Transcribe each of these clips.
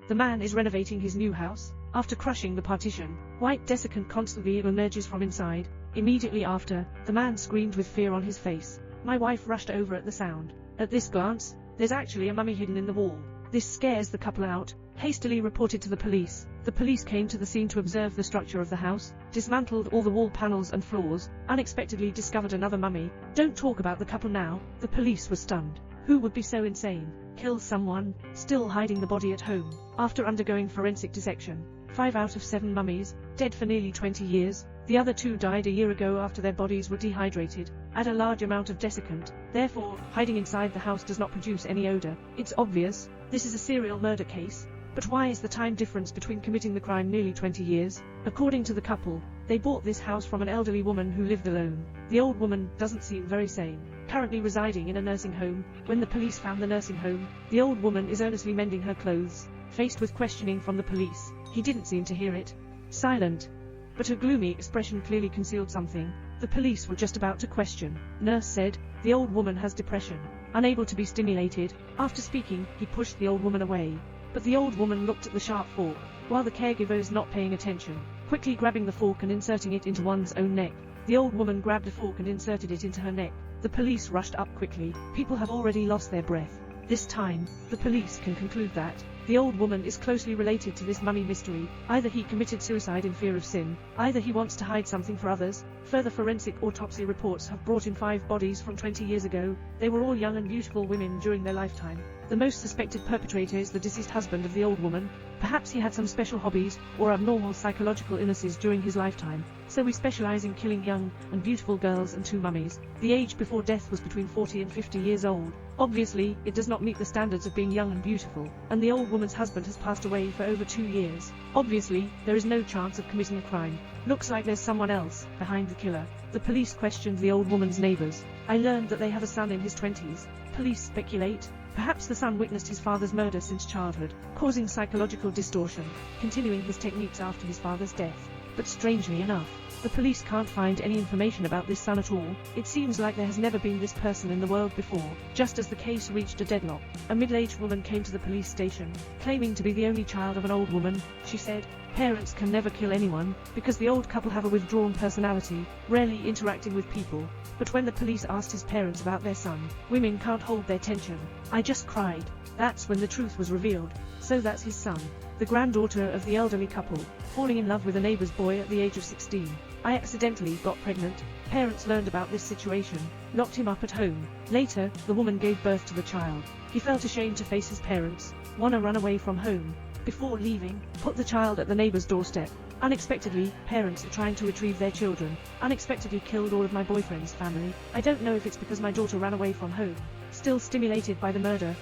The man is renovating his new house. After crushing the partition, white desiccant constantly emerges from inside. Immediately after, the man screamed with fear on his face. My wife rushed over at the sound. At this glance, there's actually a mummy hidden in the wall. This scares the couple out. Hastily reported to the police. The police came to the scene to observe the structure of the house, dismantled all the wall panels and floors, unexpectedly discovered another mummy. Don't talk about the couple now. The police were stunned. Who would be so insane? Kill someone, still hiding the body at home. After undergoing forensic dissection, 5 out of 7 mummies, dead for nearly 20 years. The other 2 died a year ago after their bodies were dehydrated. Add a large amount of desiccant. Therefore, hiding inside the house does not produce any odor. It's obvious. This is a serial murder case. But why is the time difference between committing the crime nearly 20 years? According to the couple, they bought this house from an elderly woman who lived alone. The old woman doesn't seem very sane, currently residing in a nursing home. When the police found the nursing home, the old woman is earnestly mending her clothes. Faced with questioning from the police, he didn't seem to hear it. Silent. But her gloomy expression clearly concealed something. The police were just about to question. Nurse said, the old woman has depression, unable to be stimulated. After speaking, he pushed the old woman away. But the old woman looked at the sharp fork, while the caregiver is not paying attention, quickly grabbing the fork and inserting it into one's own neck. The old woman grabbed the fork and inserted it into her neck. The police rushed up quickly. People have already lost their breath. This time, the police can conclude that the old woman is closely related to this mummy mystery. Either he committed suicide in fear of sin, either he wants to hide something for others. Further forensic autopsy reports have brought in 5 bodies from 20 years ago. They were all young and beautiful women during their lifetime. The most suspected perpetrator is the deceased husband of the old woman. Perhaps he had some special hobbies or abnormal psychological illnesses during his lifetime. So we specialize in killing young and beautiful girls and 2 mummies. The age before death was between 40 and 50 years old. Obviously, it does not meet the standards of being young and beautiful, and the old woman's husband has passed away for over 2 years. Obviously, there is no chance of committing a crime. Looks like there's someone else behind the killer. The police questioned the old woman's neighbors. I learned that they have a son in his 20s. Police speculate. Perhaps the son witnessed his father's murder since childhood, causing psychological distortion, continuing his techniques after his father's death. But strangely enough, the police can't find any information about this son at all. It seems like there has never been this person in the world before. Just as the case reached a deadlock, a middle-aged woman came to the police station, claiming to be the only child of an old woman. She said, parents can never kill anyone, because the old couple have a withdrawn personality, rarely interacting with people. But when the police asked his parents about their son, women can't hold their tension. I just cried. That's when the truth was revealed. So that's his son, the granddaughter of the elderly couple, falling in love with a neighbor's boy at the age of 16. I accidentally got pregnant. Parents learned about this situation, locked him up at home. Later, the woman gave birth to the child. He felt ashamed to face his parents, wanna run away from home. Before leaving, put the child at the neighbor's doorstep. Unexpectedly, parents are trying to retrieve their children. Unexpectedly killed all of my boyfriend's family. I don't know if it's because my daughter ran away from home. Still stimulated by the murder.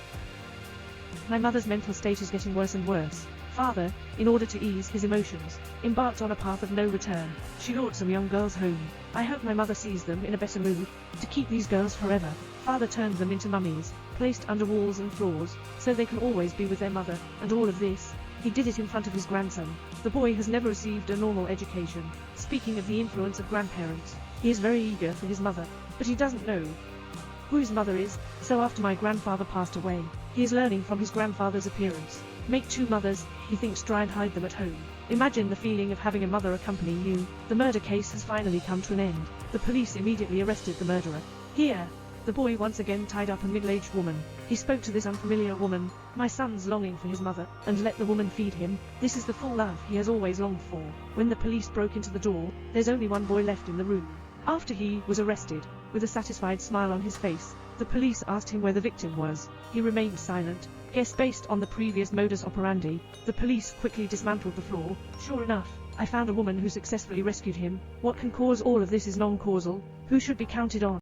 My mother's mental state is getting worse and worse. Father, in order to ease his emotions, embarked on a path of no return. She lured some young girls home. I hope my mother sees them in a better mood. To keep these girls forever, father turned them into mummies, placed under walls and floors, so they can always be with their mother. And all of this, he did it in front of his grandson. The boy has never received a normal education. Speaking of the influence of grandparents, he is very eager for his mother, but he doesn't know who his mother is. So after my grandfather passed away, he is learning from his grandfather's appearance. Make 2 mothers, he thinks, try and hide them at home. Imagine the feeling of having a mother accompanying you. The murder case has finally come to an end. The police immediately arrested the murderer. Here, the boy once again tied up a middle-aged woman. He spoke to this unfamiliar woman. My son's longing for his mother, and let the woman feed him. This is the full love he has always longed for. When the police broke into the door, there's only one boy left in the room. After he was arrested, with a satisfied smile on his face, the police asked him where the victim was. He remained silent. Guess based on the previous modus operandi, the police quickly dismantled the floor. Sure enough, I found a woman who successfully rescued him. What can cause all of this is non-causal. Who should be counted on?